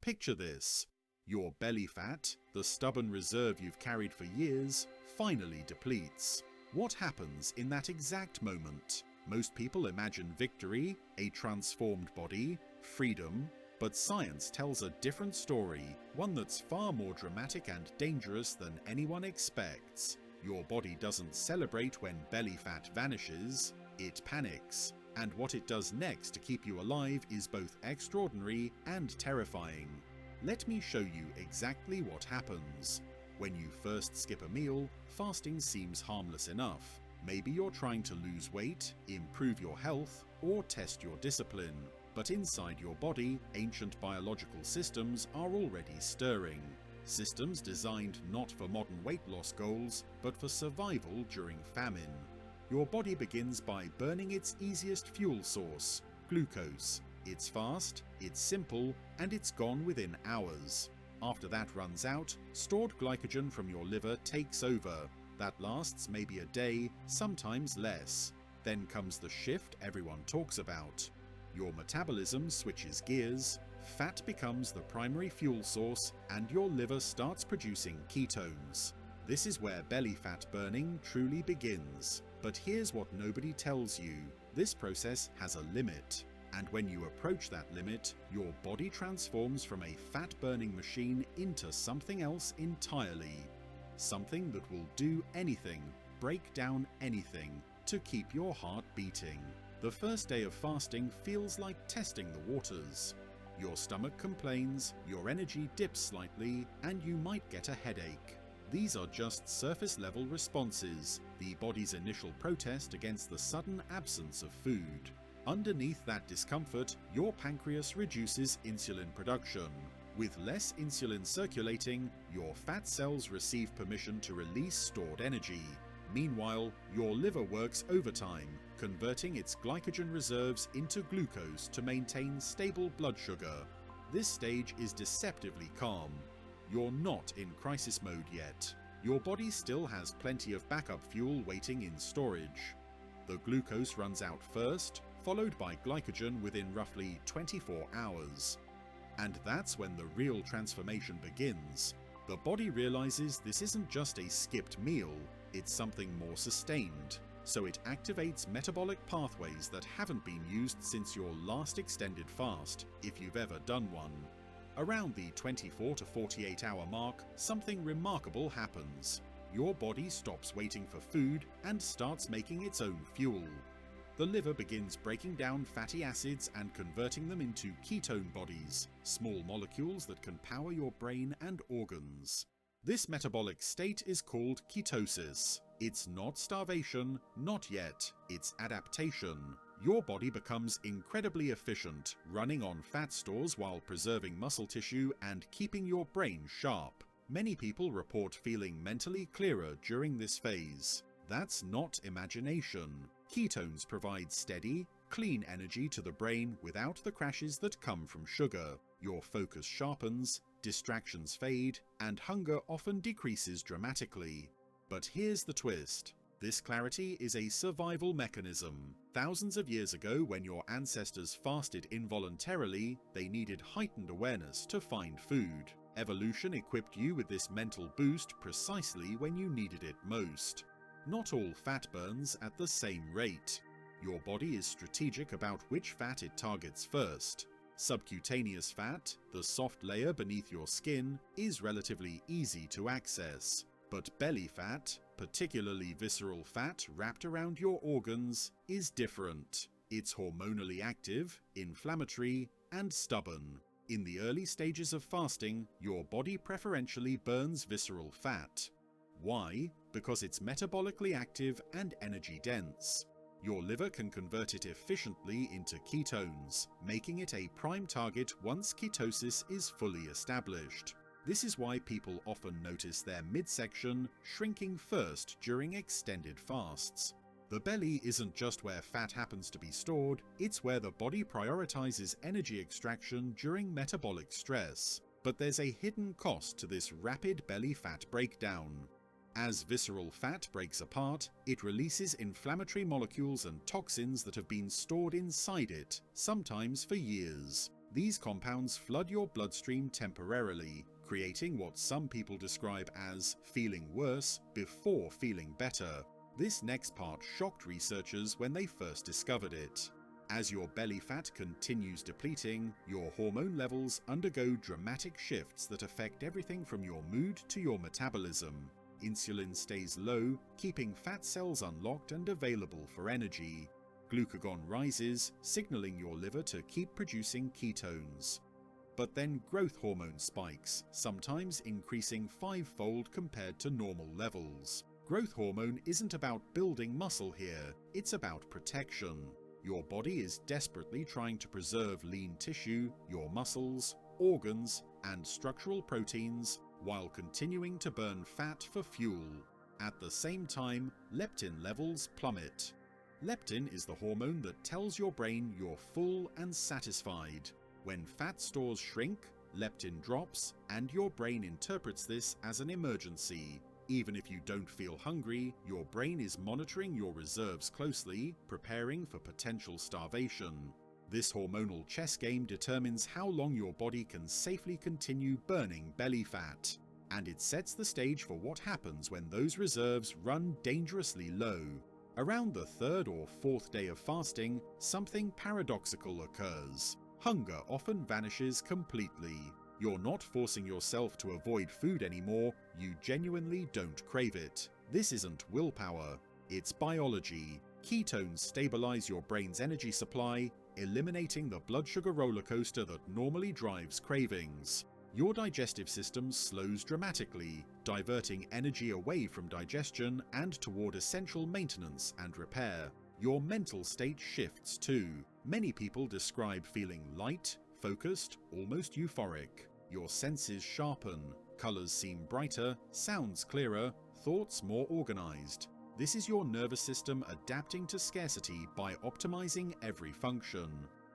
Picture this. Your belly fat, the stubborn reserve you've carried for years, finally depletes. What happens in that exact moment? Most people imagine victory, a transformed body, freedom, but science tells a different story, one that's far more dramatic and dangerous than anyone expects. Your body doesn't celebrate when belly fat vanishes, it panics. And what it does next to keep you alive is both extraordinary and terrifying. Let me show you exactly what happens. When you first skip a meal, fasting seems harmless enough. Maybe you're trying to lose weight, improve your health, or test your discipline. But inside your body, ancient biological systems are already stirring. Systems designed not for modern weight loss goals, but for survival during famine. Your body begins by burning its easiest fuel source, glucose. It's fast, it's simple, and it's gone within hours. After that runs out, stored glycogen from your liver takes over. That lasts maybe a day, sometimes less. Then comes the shift everyone talks about. Your metabolism switches gears, fat becomes the primary fuel source, and your liver starts producing ketones. This is where belly fat burning truly begins. But here's what nobody tells you. This process has a limit. And when you approach that limit, your body transforms from a fat-burning machine into something else entirely. Something that will do anything, break down anything, to keep your heart beating. The first day of fasting feels like testing the waters. Your stomach complains, your energy dips slightly, and you might get a headache. These are just surface-level responses, the body's initial protest against the sudden absence of food. Underneath that discomfort, your pancreas reduces insulin production. With less insulin circulating, your fat cells receive permission to release stored energy. Meanwhile, your liver works overtime, converting its glycogen reserves into glucose to maintain stable blood sugar. This stage is deceptively calm. You're not in crisis mode yet. Your body still has plenty of backup fuel waiting in storage. The glucose runs out first, followed by glycogen within roughly 24 hours. And that's when the real transformation begins. The body realizes this isn't just a skipped meal, it's something more sustained. So it activates metabolic pathways that haven't been used since your last extended fast, if you've ever done one. Around the 24 to 48 hour mark, something remarkable happens. Your body stops waiting for food and starts making its own fuel. The liver begins breaking down fatty acids and converting them into ketone bodies, small molecules that can power your brain and organs. This metabolic state is called ketosis. It's not starvation, not yet, it's adaptation. Your body becomes incredibly efficient, running on fat stores while preserving muscle tissue and keeping your brain sharp. Many people report feeling mentally clearer during this phase. That's not imagination. Ketones provide steady, clean energy to the brain without the crashes that come from sugar. Your focus sharpens, distractions fade, and hunger often decreases dramatically. But here's the twist. This clarity is a survival mechanism. Thousands of years ago, when your ancestors fasted involuntarily, they needed heightened awareness to find food. Evolution equipped you with this mental boost precisely when you needed it most. Not all fat burns at the same rate. Your body is strategic about which fat it targets first. Subcutaneous fat, the soft layer beneath your skin, is relatively easy to access. But belly fat, particularly visceral fat wrapped around your organs, is different. It's hormonally active, inflammatory, and stubborn. In the early stages of fasting, your body preferentially burns visceral fat. Why? Because it's metabolically active and energy dense. Your liver can convert it efficiently into ketones, making it a prime target once ketosis is fully established. This is why people often notice their midsection shrinking first during extended fasts. The belly isn't just where fat happens to be stored, it's where the body prioritizes energy extraction during metabolic stress. But there's a hidden cost to this rapid belly fat breakdown. As visceral fat breaks apart, it releases inflammatory molecules and toxins that have been stored inside it, sometimes for years. These compounds flood your bloodstream temporarily, creating what some people describe as feeling worse before feeling better. This next part shocked researchers when they first discovered it. As your belly fat continues depleting, your hormone levels undergo dramatic shifts that affect everything from your mood to your metabolism. Insulin stays low, keeping fat cells unlocked and available for energy. Glucagon rises, signaling your liver to keep producing ketones. But then growth hormone spikes, sometimes increasing 5-fold compared to normal levels. Growth hormone isn't about building muscle here, it's about protection. Your body is desperately trying to preserve lean tissue, your muscles, organs, and structural proteins, while continuing to burn fat for fuel. At the same time, leptin levels plummet. Leptin is the hormone that tells your brain you're full and satisfied. When fat stores shrink, leptin drops, and your brain interprets this as an emergency. Even if you don't feel hungry, your brain is monitoring your reserves closely, preparing for potential starvation. This hormonal chess game determines how long your body can safely continue burning belly fat. And it sets the stage for what happens when those reserves run dangerously low. Around the 3rd or 4th day of fasting, something paradoxical occurs. Hunger often vanishes completely. You're not forcing yourself to avoid food anymore, you genuinely don't crave it. This isn't willpower, it's biology. Ketones stabilize your brain's energy supply, eliminating the blood sugar rollercoaster that normally drives cravings. Your digestive system slows dramatically, diverting energy away from digestion and toward essential maintenance and repair. Your mental state shifts too. Many people describe feeling light, focused, almost euphoric. Your senses sharpen, colors seem brighter, sounds clearer, thoughts more organized. This is your nervous system adapting to scarcity by optimizing every function.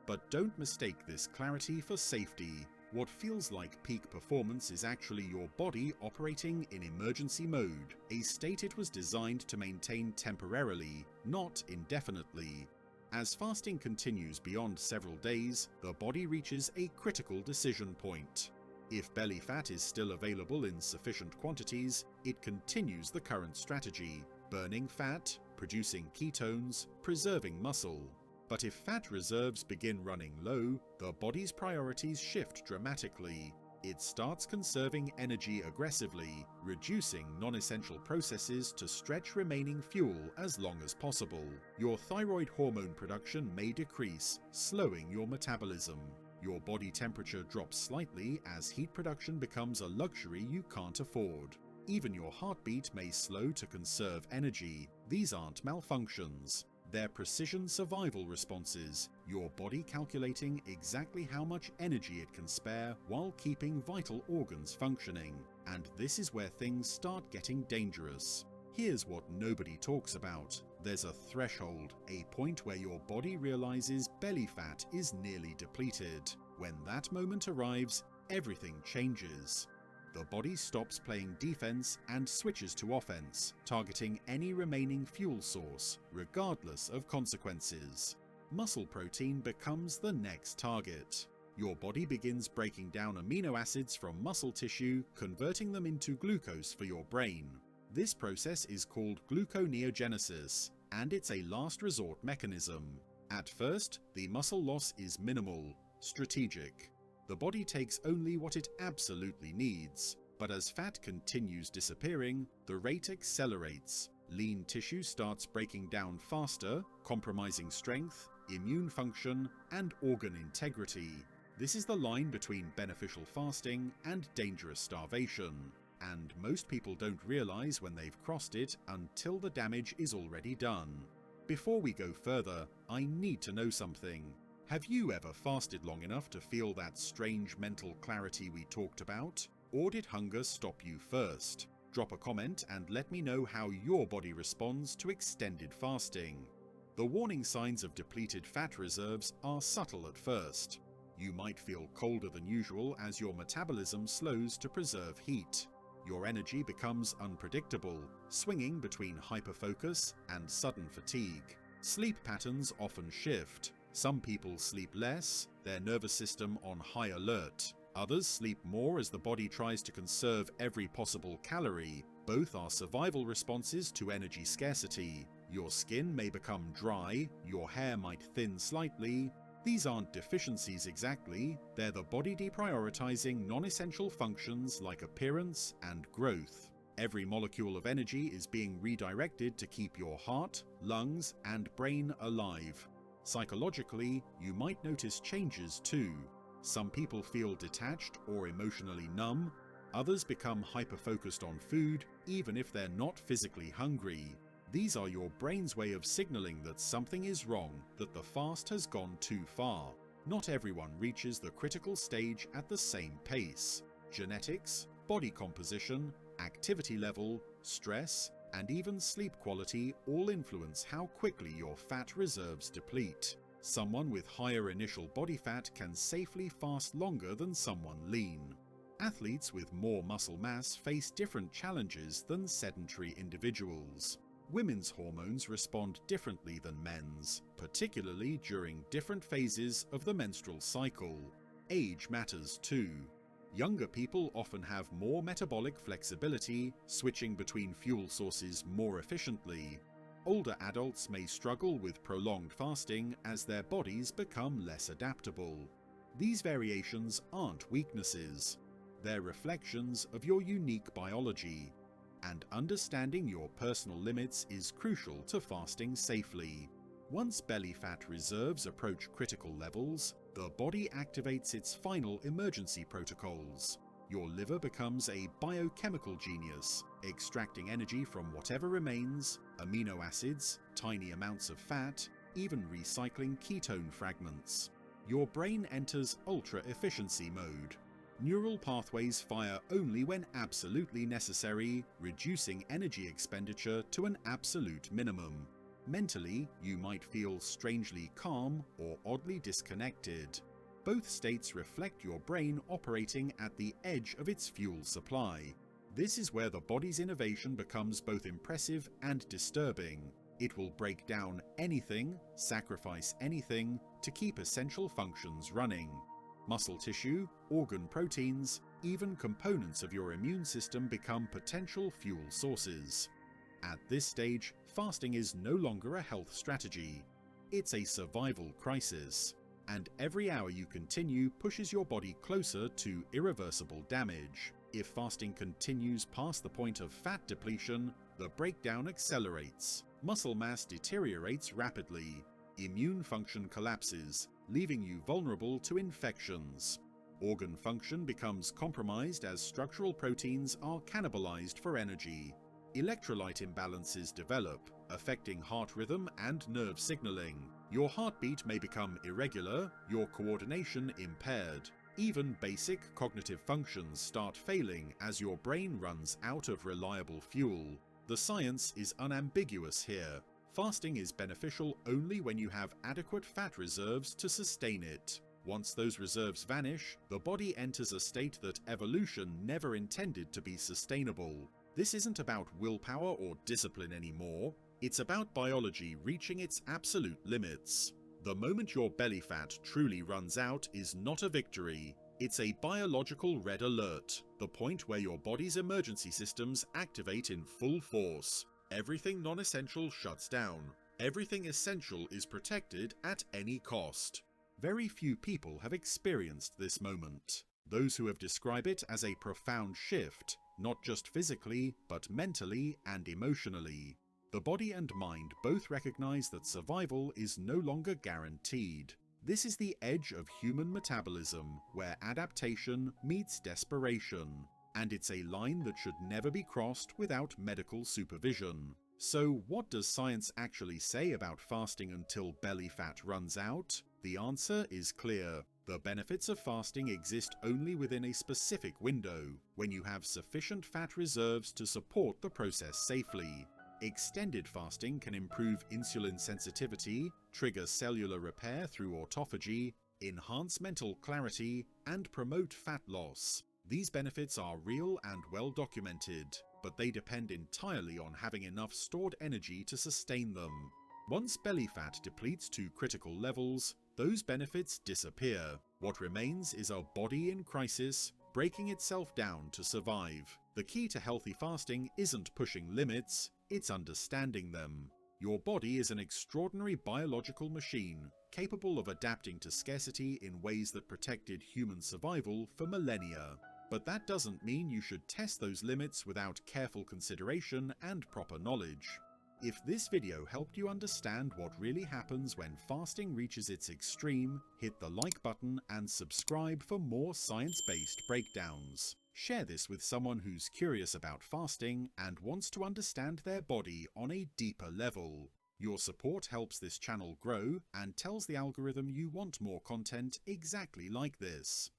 But don't mistake this clarity for safety. What feels like peak performance is actually your body operating in emergency mode, a state it was designed to maintain temporarily, not indefinitely. As fasting continues beyond several days, the body reaches a critical decision point. If belly fat is still available in sufficient quantities, it continues the current strategy, burning fat, producing ketones, preserving muscle. But if fat reserves begin running low, the body's priorities shift dramatically. It starts conserving energy aggressively, reducing non-essential processes to stretch remaining fuel as long as possible. Your thyroid hormone production may decrease, slowing your metabolism. Your body temperature drops slightly as heat production becomes a luxury you can't afford. Even your heartbeat may slow to conserve energy. These aren't malfunctions. They're precision survival responses, your body calculating exactly how much energy it can spare while keeping vital organs functioning. And this is where things start getting dangerous. Here's what nobody talks about. There's a threshold, a point where your body realizes belly fat is nearly depleted. When that moment arrives, everything changes. The body stops playing defense and switches to offense, targeting any remaining fuel source, regardless of consequences. Muscle protein becomes the next target. Your body begins breaking down amino acids from muscle tissue, converting them into glucose for your brain. This process is called gluconeogenesis, and it's a last resort mechanism. At first, the muscle loss is minimal, strategic. The body takes only what it absolutely needs, but as fat continues disappearing, the rate accelerates. Lean tissue starts breaking down faster, compromising strength, immune function, and organ integrity. This is the line between beneficial fasting and dangerous starvation, and most people don't realize when they've crossed it until the damage is already done. Before we go further, I need to know something. Have you ever fasted long enough to feel that strange mental clarity we talked about? Or did hunger stop you first? Drop a comment and let me know how your body responds to extended fasting. The warning signs of depleted fat reserves are subtle at first. You might feel colder than usual as your metabolism slows to preserve heat. Your energy becomes unpredictable, swinging between hyperfocus and sudden fatigue. Sleep patterns often shift. Some people sleep less, their nervous system on high alert. Others sleep more as the body tries to conserve every possible calorie. Both are survival responses to energy scarcity. Your skin may become dry, your hair might thin slightly. These aren't deficiencies exactly, they're the body deprioritizing non-essential functions like appearance and growth. Every molecule of energy is being redirected to keep your heart, lungs, and brain alive. Psychologically, you might notice changes too. Some people feel detached or emotionally numb. Others become hyper-focused on food, even if they're not physically hungry. These are your brain's way of signaling that something is wrong, that the fast has gone too far. Not everyone reaches the critical stage at the same pace. Genetics, body composition, activity level, stress, and even sleep quality all influence how quickly your fat reserves deplete. Someone with higher initial body fat can safely fast longer than someone lean. Athletes with more muscle mass face different challenges than sedentary individuals. Women's hormones respond differently than men's, particularly during different phases of the menstrual cycle. Age matters too. Younger people often have more metabolic flexibility, switching between fuel sources more efficiently. Older adults may struggle with prolonged fasting as their bodies become less adaptable. These variations aren't weaknesses. They're reflections of your unique biology. And understanding your personal limits is crucial to fasting safely. Once belly fat reserves approach critical levels, the body activates its final emergency protocols. Your liver becomes a biochemical genius, extracting energy from whatever remains, amino acids, tiny amounts of fat, even recycling ketone fragments. Your brain enters ultra-efficiency mode. Neural pathways fire only when absolutely necessary, reducing energy expenditure to an absolute minimum. Mentally, you might feel strangely calm or oddly disconnected. Both states reflect your brain operating at the edge of its fuel supply. This is where the body's innovation becomes both impressive and disturbing. It will break down anything, sacrifice anything, to keep essential functions running. Muscle tissue, organ proteins, even components of your immune system become potential fuel sources. At this stage, fasting is no longer a health strategy. It's a survival crisis. And every hour you continue pushes your body closer to irreversible damage. If fasting continues past the point of fat depletion, the breakdown accelerates. Muscle mass deteriorates rapidly. Immune function collapses, leaving you vulnerable to infections. Organ function becomes compromised as structural proteins are cannibalized for energy. Electrolyte imbalances develop, affecting heart rhythm and nerve signaling. Your heartbeat may become irregular, your coordination impaired. Even basic cognitive functions start failing as your brain runs out of reliable fuel. The science is unambiguous here. Fasting is beneficial only when you have adequate fat reserves to sustain it. Once those reserves vanish, the body enters a state that evolution never intended to be sustainable. This isn't about willpower or discipline anymore. It's about biology reaching its absolute limits. The moment your belly fat truly runs out is not a victory. It's a biological red alert, the point where your body's emergency systems activate in full force. Everything non-essential shuts down. Everything essential is protected at any cost. Very few people have experienced this moment. Those who have described it as a profound shift, not just physically, but mentally and emotionally. The body and mind both recognize that survival is no longer guaranteed. This is the edge of human metabolism, where adaptation meets desperation. And it's a line that should never be crossed without medical supervision. So what does science actually say about fasting until belly fat runs out? The answer is clear. The benefits of fasting exist only within a specific window, when you have sufficient fat reserves to support the process safely. Extended fasting can improve insulin sensitivity, trigger cellular repair through autophagy, enhance mental clarity, and promote fat loss. These benefits are real and well documented, but they depend entirely on having enough stored energy to sustain them. Once belly fat depletes to critical levels, those benefits disappear. What remains is a body in crisis, breaking itself down to survive. The key to healthy fasting isn't pushing limits, it's understanding them. Your body is an extraordinary biological machine, capable of adapting to scarcity in ways that protected human survival for millennia. But that doesn't mean you should test those limits without careful consideration and proper knowledge. If this video helped you understand what really happens when fasting reaches its extreme, hit the like button and subscribe for more science-based breakdowns. Share this with someone who's curious about fasting and wants to understand their body on a deeper level. Your support helps this channel grow and tells the algorithm you want more content exactly like this.